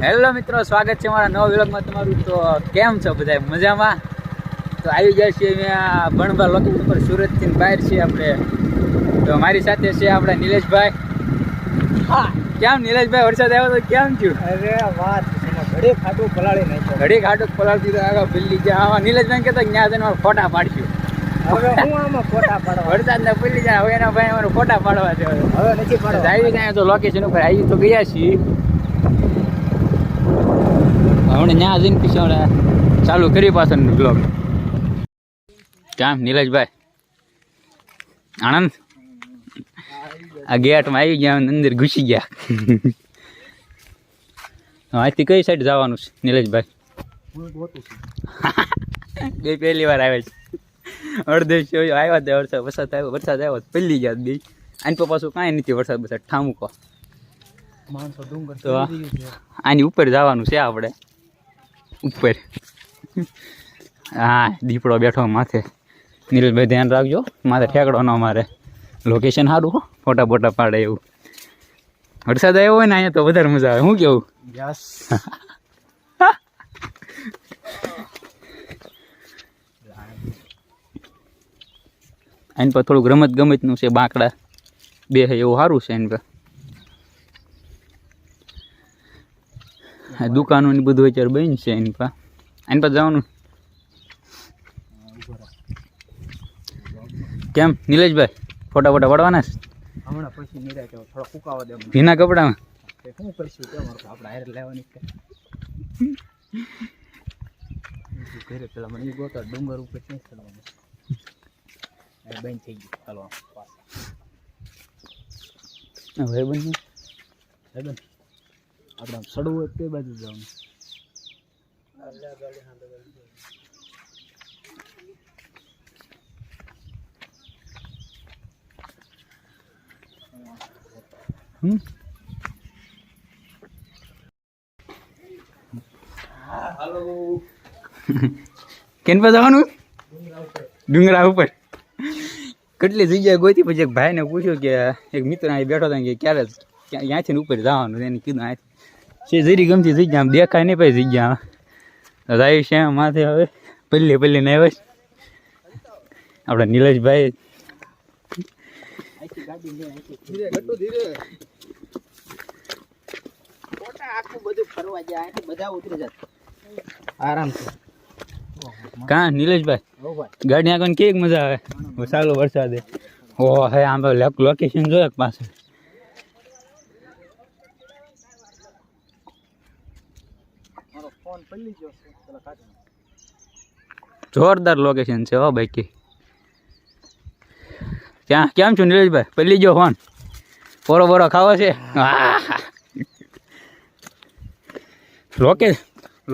Hello મિત્રો, સ્વાગત છે મારા નવા વ્લોગમાં તમારું। તો કેમ છો બધા? મજામાં? તો આવી જાય છે અહીંયા ભણવા લોકેશન પર, સુરતથી બહાર છીએ આપણે। તો મારી સાથે છે આપણા નિલેશભાઈ। હા, કેમ નિલેશભાઈ, વરસાદ આવ્યો તો કેમ થયું? અરે વાત, ઘડી ખાટું પલાળી નાખ્યો, ઘડી ખાટું પલાળી દીધું। આગળ બિલ્લી જાય આમાં નિલેશભાઈ કહેતા ત્યાં જઈને ફોટા પાડશું। હવે હું આમાં ફોટા પાડવા? વરસાદના બિલ્લી જાય, હવે એના ભાઈ અમારે ફોટા પાડવા છે। હવે નથી પાડવા। આવી ગયા તો લોકેશન ઉપર આવી તો ગયા છીએ। હમણાં ત્યાં જઈને પછી હમણાં ચાલુ કરી પાછળનું બ્લોગ। કેમ નિલેશભાઈ, આનંદ? આ ગેટમાં આવી ગયા, અંદર ઘૂસી ગયા। અહીંથી કઈ સાઈડ જવાનું છે નિલેશભાઈ? બે પહેલી વાર આવે છે। અડધો આવ્યા હતા, વરસાદ આવ્યો પહેલી ગયા બે। આની તો પાછું કાંઈ નથી, વરસાદ વરસાદ ઠામુકો માણસો ડુંગર તો આની ઉપર જવાનું છે આપણે, ઉપર। હા, દીપડો બેઠો માથે। નીરજભાઈ ધ્યાન રાખજો, માથે ઠેકડો ન મારે। લોકેશન સારું, ફોટા બોટા પાડે એવું। વરસાદ આવ્યો હોય ને અહીંયા તો વધારે મજા આવે। શું કેવું? યસ। આની પર થોડુંક રમત ગમતનું છે, બાંકડા બે છે એવું સારું છે એની પર। દુકાનો ની બધું અત્યારે બંધ છે એની પર। એની પર જવાનું કેમ નિલેશભાઈ? ફોટા ફોટા પાડવાના છે હમણાં પછી નિરાશ થોડા ફૂકાવા દે ભીના કપડામાં। શું કરશું કેમ આપણે હારે લેવાની ઘરે પેલા મને ગોતા ડુંગર ઉપર ક્યાં ચડવાનું બંધ થઈ ગયું। ચાલો હવે બંધ આપણે સડવું હોય તે બાજુ જવાનું। કેન પર જવાનું? ડુંગરા ઉપર। કેટલી જગ્યાએ ગોતી, પછી એક ભાઈને પૂછ્યું કે એક મિત્ર અહીં બેઠો હતો કે ક્યારે ત્યાંથી ઉપર જવાનું, એને કીધું અહીંથી છે જરી ગમતી જગ્યા, આમ દેખાય નહીં પછી જગ્યા જાય છે માથે। હવે પલ્લી ને આવે આપણા નિલેશભાઈ। આરામથી કાં નિલેશભાઈ, ગાડી આગળ કેવી મજા આવે? ચાલો વરસાદે ઓ હે, આમ લોકેશન જોયા પાસે જોરદાર લોકેશન છે હો બાકી। ત્યાં કેમ છું નિલેશભાઈ? પલ્લી ગયો ફોન? બોરો ખાવો છે?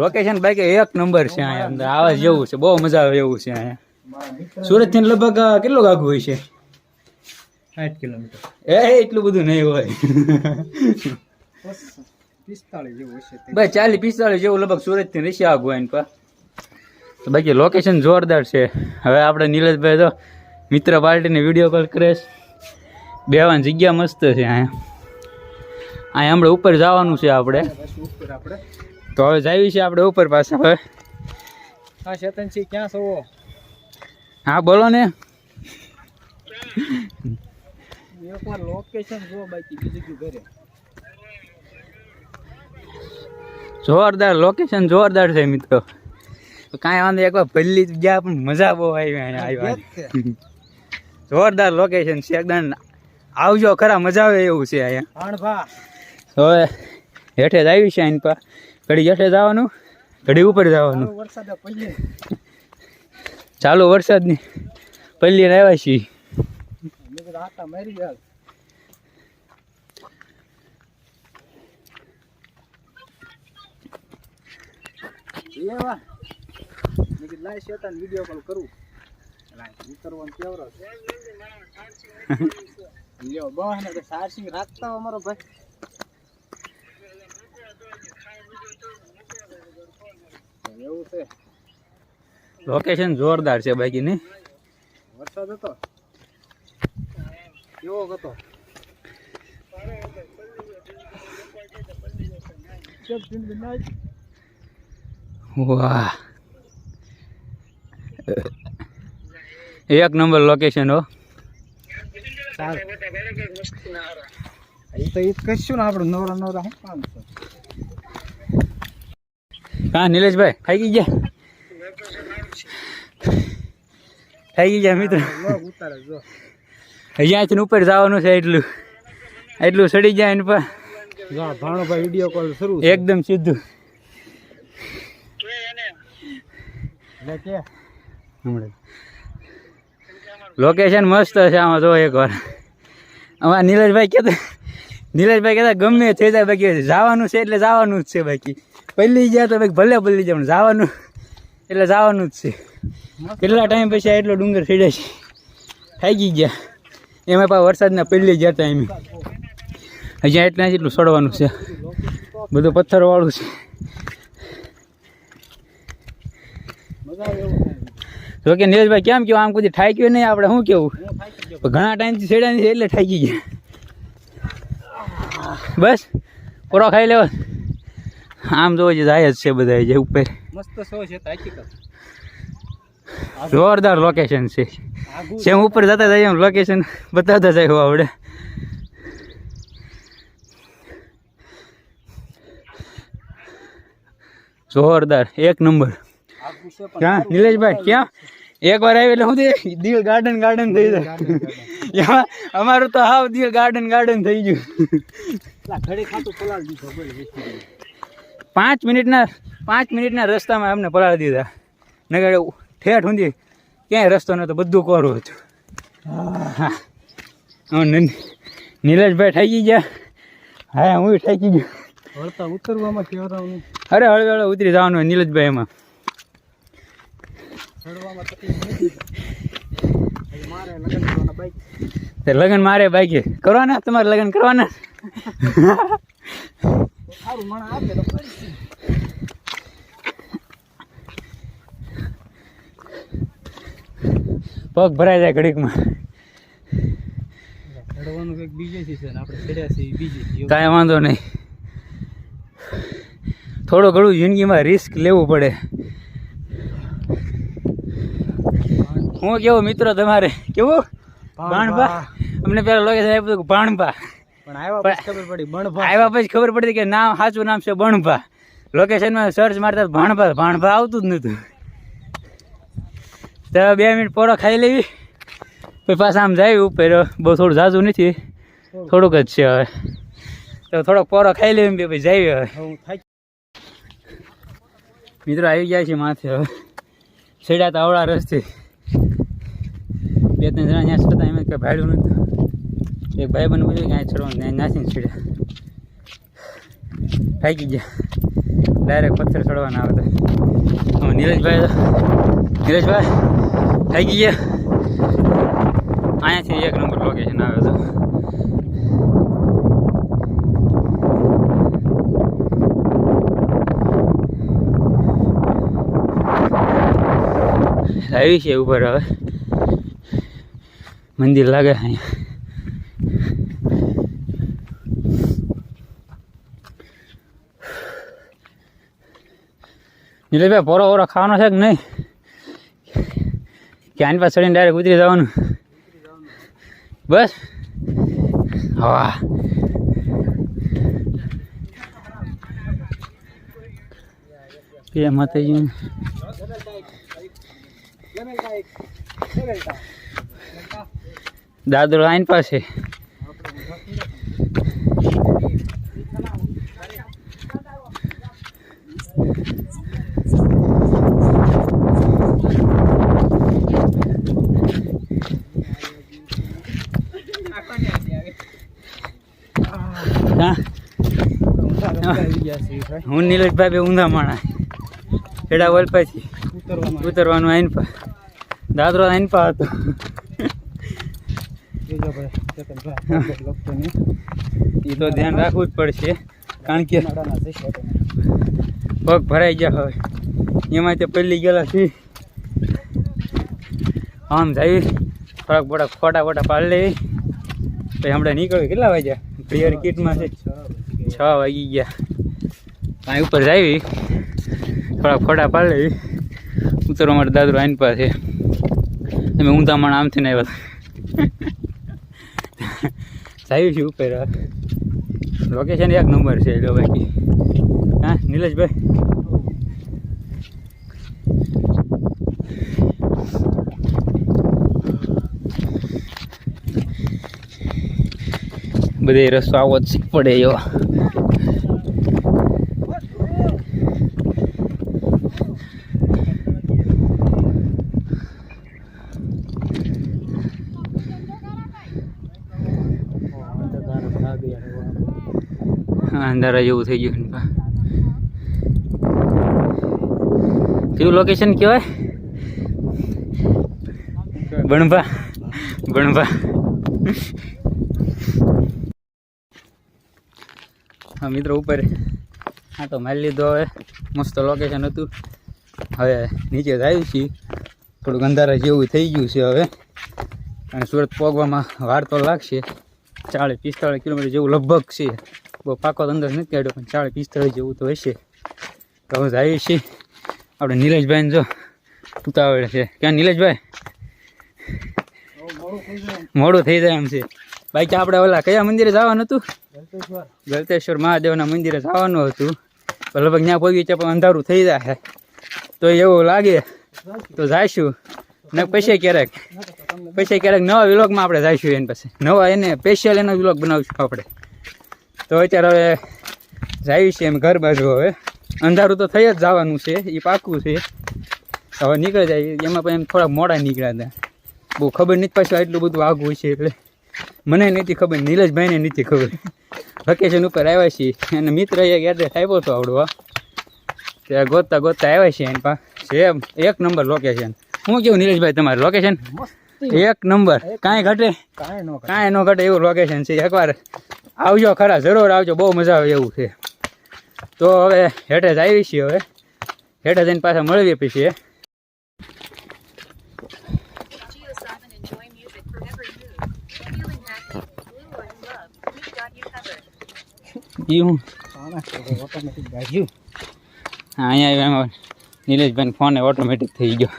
લોકેશન બાકી એક નંબર છે અહીંયા, અંદર આવા જેવું છે, બહુ મજા આવે એવું છે અહીંયા। સુરત થી લગભગ કેટલું આઘું હોય છે? 60 કિલોમીટર। એટલું બધું નહીં હોય, 45 જેવું હશે ભાઈ, 40-45 જેવું લગભગ સુરત થી રહેશે આઘું એની પર। બાકી લોકેશન જોરદાર છે। હવે આપણે નિલેશભાઈ તો મિત્ર પાર્ટીને વિડીયો કોલ કરે, બેવાની જગ્યા મસ્ત છે અહીંયા હમણાં ઉપર જવાનું છે આપણે। તો હવે જાવી છે આપણે ઉપર પાછા। હવે હા ચેતનસિંહ, ક્યાં છો? હા બોલો ને। એકવાર લોકેશન જો, બાકી બીજું ઘરે જોરદાર લોકેશન, જોરદાર છે મિત્રો। કાંઈ વાંધો, એકવાર પહેલી ગયા પણ મજા બહુ આવી અહીંયા આવ્યા। જોરદાર લોકેશન છે એકદમ, આવજો ખરા, મજા આવે એવું છે અહીંયા। હવે હેઠે જ આવી છે એની પર, ઘડી હેઠે જવાનું, ઘડી ઉપર જવાનું। ચાલુ વરસાદની પલ્લી આવ્યા છીએ। વિડીયો કોલ કરું સારસિંગ રાખતા અમારો ભાઈ। એવું છે, લોકેશન જોરદાર છે બાકી નહીં। વરસાદ હતો કેવો હતો? વાહ, એક નંબર લોકેશન હો. તો એ કશું ને આપણે નવરા નવરા હું 500. હા નિલેશભાઈ થાકી ગયા, થાકી ગયા મિત્રો. ઉતારે જો અહીંયાથી ઉપર જવાનું છે, એટલું સડી જાય એની પર. ભાણોભાઈ વિડીયો કોલ શરૂ એકદમ સીધું. લોકેશન મસ્ત છે આમાં, જો એકવાર. અમારા નીલેશભાઈ કહેતા ગમે થઈ જાય, બાકી જવાનું છે એટલે જવાનું જ છે. બાકી પહેલી ગયા તો બાકી ભલે ભલે જાય, પણ જવાનું એટલે જવાનું જ છે. કેટલા ટાઈમ પછી એટલો ડુંગર ચડ્યા છે, થાકી ગયા. એમાં પાછા વરસાદના પહેલી ગયા હતા એમ. હજી એટલા જેટલું ચડવાનું છે, બધું પથ્થરવાળું છે. તો કે નીલેશભાઈ કેમ કેવું, આમ કોઈ ઠાક્યું નહીં આપણે, શું કેવું? ઘણા ટાઈમથી છેડ્યા નથી એટલે ઠાકી ગયા. બસ પૂરો ખાઈ લેવો. આમ જોવો છે જાય જ છે બધા જે ઉપર. મસ્ત શો છે, જોરદાર લોકેશન છે. જેમ ઉપર જતા જાય એમ લોકેશન બતાવતા જાય આવડે. જોરદાર, એક નંબર. ક્યાં નિલેશભાઈ ક્યાં? એક વાર આવી એટલે હું દિલ ગાર્ડન થઈ જાય. અમારું તો હાવ દિલ ગાર્ડન થઈ ગયું. 5 મિનિટના રસ્તામાં અમને પલાળી દીધા. નગર ઠેઠ સુધી ક્યાંય રસ્તો નતો, બધું કોરું હતું. નિલેશભાઈ થાકી ગયા. હા હું થાકી ગયો. વળતા ઉતરવામાં કેવરાવું. અરે હળવે ઉતરી જવાનું હોય નીલેશભાઈ. એમાં લગન મારે બાઈક કરવાના, તમારે લગન કરવાના. પગ ભરાઈ જાય ઘડીકમાં. કાંઈ વાંધો નહીં, થોડું ઘણું જિંદગીમાં રિસ્ક લેવું પડે. હું કેવું મિત્રો તમારે કેવું? ભાણભા અમને પેલા લોકેશન આપ્યું ભાણભા, પણ આવ્યા પછી ખબર પડી કે નામ સાચું નામ છે બણભા. લોકેશનમાં સર્ચ મારતા ભાણભા આવતું જ નહોતું. તો 2 મિનિટ પોરો ખાઈ લેવી, પછી પાછા આમ જાય ઉપર. બહુ થોડું ઝાઝું નથી, થોડુંક જ છે. હવે તો થોડોક પોરો ખાઈ લેવી પછી જાય. હવે મિત્રો આવી ગયા છે માથે. હવે છેડ્યા તો આવડા રસ્તે 2-3 જણા ત્યાં છતાં એમ કંઈ ભાડ્યું નહોતું. એક ભાઈ બને બોલ્યું કે અહીંયા ચડવાનું, ત્યાં નાસીને છેડ્યા. થાકી ગયા, ડાયરેક્ટ પથ્થર ચડવાના આવતા. નીરજભાઈ થાકી ગયા. અહીંયાથી 1 નંબર લોકેશન આવે તો. આવી છે ઉપર. હવે મંદિર લાગે અહીંયા. નીલેશભાઈ પોરો ખાવાનો છે કે નહીં? કે આની પાસે ચડીને ડાયરેક્ટ ઉતરી જવાનું? બસ હા. કે માતાજી દાદરો આઈન પાસે. હું નીલેશભાઈ બે ઊંધા માણા એડા વલપાથી ઉતરવાનું આઈન પા. દાદરો આઈન પા હતો. એ તો ધ્યાન રાખવું જ પડશે, કારણ કે પગ ભરાઈ ગયા. હવે એમાં તે પહેલી ગયેલા છે. આમ જાય થોડાક ફોટા પાડી લેવી પછી હમણાં નીકળ્યું. કેટલા વાગ્યા? ક્લિયર કિટમાં છે 6 વાગી ગયા. અહીં ઉપર જાવી થોડા ફોટા પાડી લેવી ઉતરવા માટે દાદરો આઈન પાસે અમે ઊંધામણ આમથી ને આવ્યા જાવી છે ઉપર લોકેશન એક નંબર છે જો બાકી હા નિલેશભાઈ બધે રસ્તો આવો જ પડે એવો અંધારા જેવું થઈ ગયું કેવું લોકેશન કહેવાય બણભા હા મિત્રો ઉપર હા તો મારી લીધો હવે મસ્ત લોકેશન હતું હવે નીચે આવ્યું છીએ થોડુંક અંધારા જેવું થઈ ગયું છે હવે અને સુરત પહોંચવામાં વાર તો લાગશે 40-45 કિલોમીટર જેવું લગભગ છે બહુ પાકો તો અંદર નથી કાઢ્યો પણ 40-45 જેવું તો હશે તો હવે જઈએ છીએ આપણે નિલેશભાઈને જો ઉતાવળ છે ક્યાં નિલેશભાઈ મોડું થઈ જાય એમ છે બાકી આપણે ઓલા કયા મંદિરે જવાનું હતું ગલતેશ્વર મહાદેવના મંદિરે જવાનું હતું લગભગ ત્યાં પહોંચી છે પણ અંધારું થઈ જાય તો એવું લાગે તો જઈશું ને પછી ક્યારેક નવા વિલોગમાં આપણે જઈશું એની પાસે નવા એને સ્પેશિયલ એનો વિલોગ બનાવીશું આપણે તો અત્યારે હવે જઈએ છીએ એમ ઘર બાજુ હવે અંધારું તો થઈ જ જવાનું છે એ પાકું છે હવે નીકળી જાય એમાં પણ એમ થોડા મોડા નીકળ્યા હતા બહુ ખબર નથી પાછું એટલું બધું આગું છે એટલે મને નથી ખબર નિલેશભાઈને નથી ખબર વેકેશન ઉપર આવ્યા છીએ અને મિત્ર એક એડ્રેસ આપ્યો હતો આવડવા ત્યાં ગોતતા આવ્યા છીએ એની પાસે એક નંબર લોકેશન શું કેવું નિલેશભાઈ તમારું લોકેશન એક નંબર કાંઈ ઘટે કાંઈ ન ઘટે એવું લોકેશન છે એકવાર આવજો ખરા જરૂર આવજો બહુ મજા આવે એવું છે તો હવે હેઠે જ આવી છીએ હવે હેઠે જઈને પાછા મળીએ પછી અહીંયા એમાં નિલેશભાઈ ફોન ઓટોમેટિક થઈ ગયો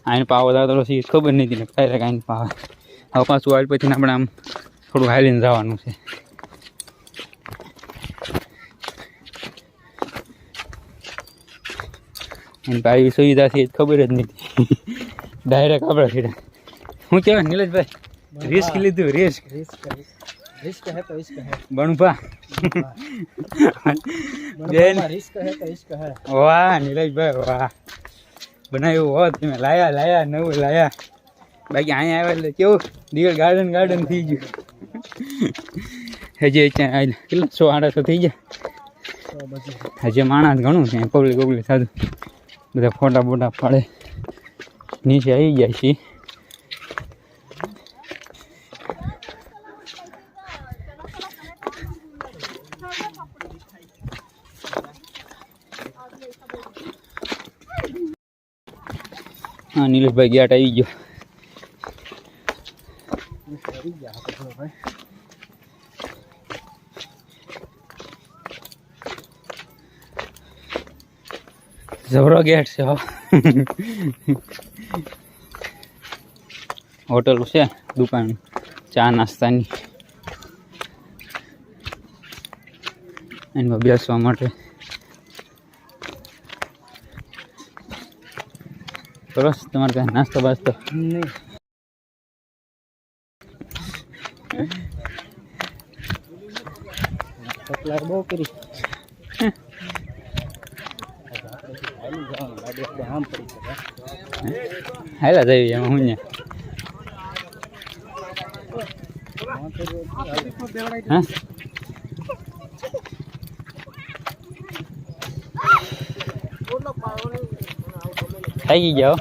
આઈને પાવો તો ખબર નથી ને કાંઈ આઈને પાવે હવે પાછું આવી પછી આપણે આમ થોડું હાલીને જવાનું છે એની આવી સુવિધા છે ખબર જ નથી ડાયરેક્ટ આપણે સીધા શું કહેવાય નિલેશભાઈ રિસ્ક લીધું રિસ્ક है तो इश्क है बणुपा रिस्क है तो इश्क है वाह नीलेश भाई वाह बनाव्યું હોત તમે લાયા નવું લાયા બાકી અહીંયા આવ્યા એટલે કેવું દિવેલ ગાર્ડન થઈ ગયું હજી કેટલા 100-800 થઈ ગયા હજી માણસ ઘણું છે પબ્લિક સાધુ બધા ફોટા પાડે નીચે આવી ગયા છીએ હા નિલેશભાઈ ગેટ આવી ગયો જબરો ગેટ છે હોટલ છે દુકાન ચા નાસ્તાની એમાં બેસવા માટે સરસ તમારે ત્યાં નાસ્તો બાસ્તો નહીં સપ્લાય બહુ કરી હાલા જઈએ એમાં હું હા થાકી જાઓ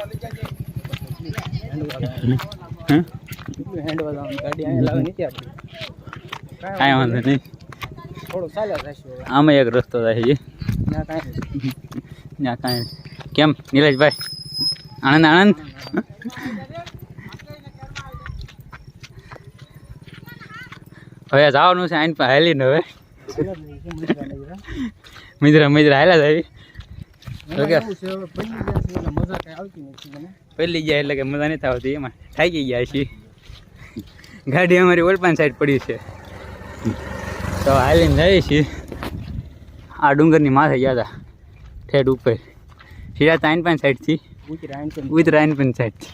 કાંઈ વાંધો નહીં આમાં એક રસ્તો થાય છે ત્યાં કાંઈ કેમ નિલેશભાઈ આનંદ હવે જવાનું છે આઈને હાલીને હવે મજરા હાલ્યા આવી મજા કઈ આવતી નથી મને. પહેલી ગયા એટલે કે મજા નથી આવતી, એમાં થાકી ગયા છીએ. ગાડી અમારી ઓલપાન સાઈડ પડી છે તો હાલીને જઈએ છીએ. આ ડુંગરની માથે ગયા હતા ઠેઠ ઉપર સીધા તાઈનપાન સાઈડથી ઉત્તરાયણ પણ સાઈડથી.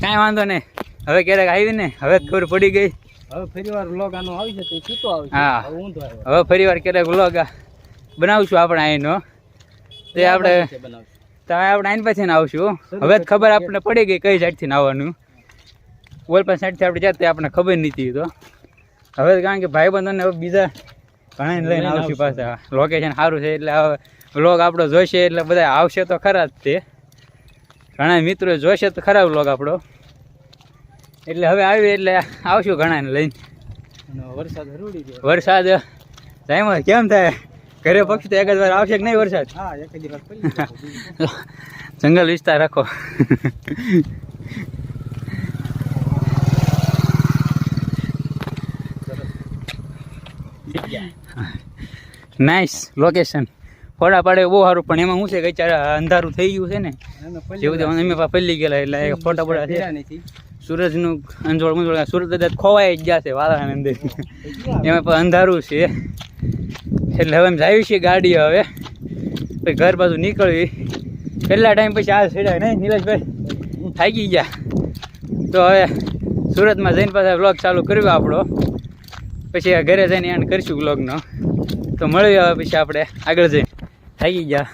કાંઈ વાંધો નહીં, હવે ક્યારેક આવી ને હવે ખબર પડી ગઈ. હવે ફરી વાર વ્લોગ આનો આવી છે તો છૂટો આવશે. હા હવે ઊંધો આવ્યો. હવે ફરી વાર ક્યારેક વ્લોગ બનાવશું આપણે અહીંનો, તે આપણે આઈન પાછળ આવશું. હવે જ ખબર આપણને પડી ગઈ કઈ સાઈડથી આવવાનું. ઓલપાન સાઈડથી આપણે જતા આપણને ખબર નથી. તો હવે કારણ કે ભાઈબંધોને હવે બીજા ઘણા લઈને આવશું પાછા. લોકેશન સારું છે એટલે હવે વ્લોગ આપણો જોઈશે એટલે બધા આવશે તો ખરા જ. તે ઘણા મિત્રો જોઈશે તો ખરા વ્લોગ આપણો, એટલે હવે આવી એટલે આવશું ઘણાને લઈને. વરસાદ હરુડી ગયો. વરસાદ ટાઈમ કેમ થાય ઘરે પક્ષી તો એક જ વાર આવશે કે નહીં વરસાદ? હા, એક જ વાર પડી ગયો. જંગલ વિસ્તાર રાખો. નાઇસ લોકેશન, ફોટા પાડે બહુ સારું. પણ એમાં શું છે કે અત્યારે અંધારું થઈ ગયું છે ને, જેવું અમે પલ્લી ગયેલા એટલે ફોટા પડ્યા છે. સૂરજનું અંજોળ મંજોળ સૂરજ કદાચ ખોવાઈ જ ગયા છે વાદળાની અંદર, એમાં પણ અંધારું છે. એટલે હવે અમે જાવી છીએ ગાડી. હવે પછી ઘર બાજુ નીકળવી કેટલા ટાઈમ પછી આ છેડાય નહીં નીલેશભાઈ, થાકી ગયા. તો હવે સુરતમાં જઈને પાછા વ્લોગ ચાલુ કર્યો આપણો, પછી ઘરે જઈને એન્ડ કરીશું વ્લોગનો. તો મળીએ હવે પછી આપણે આગળ જઈને. થાકી ગયા,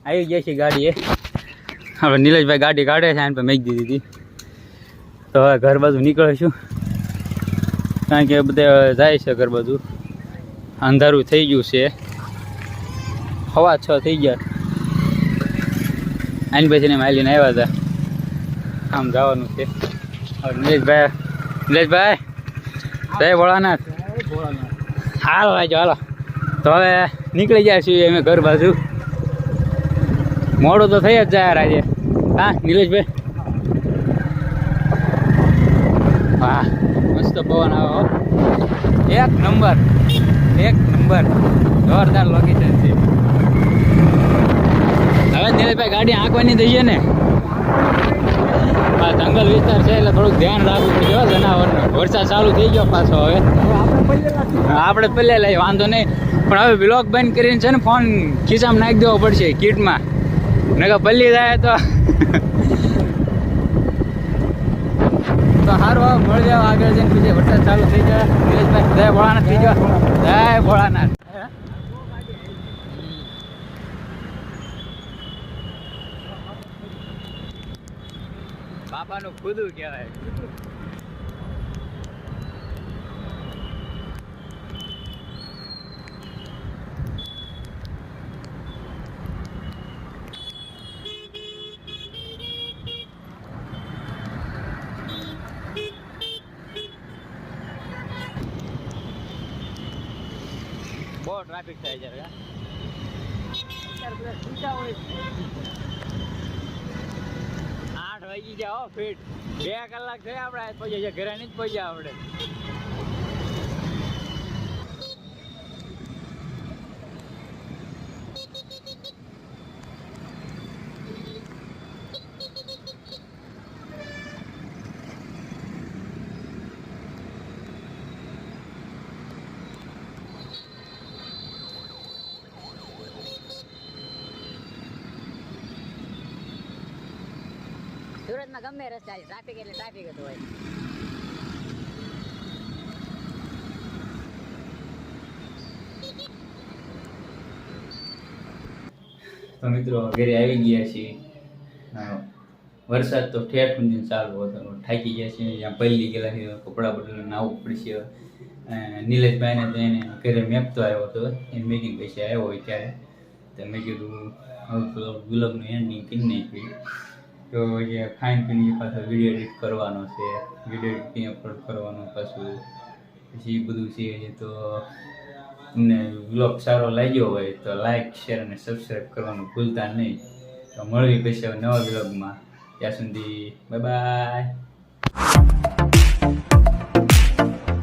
આવી ગયા છીએ ગાડીએ. આપણે નીલેશભાઈ ગાડી કાઢે છે, આને પર મેકી દીધી હતી. તો હવે ઘર બાજુ નીકળીશું, કારણ કે બધા જાય છે ઘર બાજુ. અંધારું થઈ ગયું છે, 6:15 થઈ ગયા. આની પછી ને માલીને આવ્યા હતા, આમ જવાનું છે. હવે નીલેશભાઈ જય ભોળાનાથ. હાલો આવજો હાલો. તો હવે નીકળી જાય છીએ અમે ઘર બાજુ. મોડું તો થઈ જ જાય આજે. હા નીલેશભાઈ, હા મસ્ત પવન આવો, એક નંબર જોરદાર લોકેશન છે. હવે નીલેશભાઈ ગાડી આંકવાની દઈએ ને, હા જંગલ વિસ્તાર છે એટલે થોડુંક ધ્યાન રાખવું પડશે જનાવરનું. વરસાદ ચાલુ થઈ ગયો પાછો. હવે આપણે પહેલે લઈએ વાંધો નહીં, પણ હવે વ્લોગ બંધ કરીને છે ને ફોન ખિસ્સામાં નાખી દેવો પડશે કીટમાં, નકર પલ્લી જાય તો સારું. હવે મળી જાવ આગળ જઈને, પછી વરસાદ ચાલુ થઈ જાય. નીલેશભાઈ જય ભોળાનાથ થઈ જાવ, જય ભોળાનાથ. બાપાનું ખુદું કહેવાય. બહુ ટ્રાફિક થાય છે. 8 વાગી ગયા હો ફીટ. 2 કલાક થયા આપણે પહોંચ્યા, ઘરે નહીં જ પહોંચ્યા આપણે. સુરતમાં ગમે રસ્તા ટ્રાફિક એટલે ટ્રાફિક જ હોય. તો મિત્રો ઘરે આવી ગયા છીએ. વરસાદ તો ઠેર સુધી ચાલુ હતો, થાકી ગયા છીએ. જ્યાં પલ્લી ગયેલા છે કપડાં બદલીને નાહવું પડશે. નીલેશભાઈને તો એને ઘરે મેપ તો આવ્યો હતો, એને મેકિંગ પછી આવ્યો હોય ત્યારે તો મેં કીધું વ્લોગનું એન્ડિંગ કરી નાખ્યું. તો જે ખાઈને પીને પાછો વિડીયો એડિટ કરવાનો છે, વિડીયો એડિટિંગ અપલોડ કરવાનો પાછું, પછી એ બધું છે. તો તમને વ્લોગ સારો લાગ્યો હોય તો લાઈક શેર અને સબસ્ક્રાઈબ કરવાનું ભૂલતા નહીં. તો મળવી પછી નવા વ્લોગમાં. ત્યાં સુધી બાય બાય.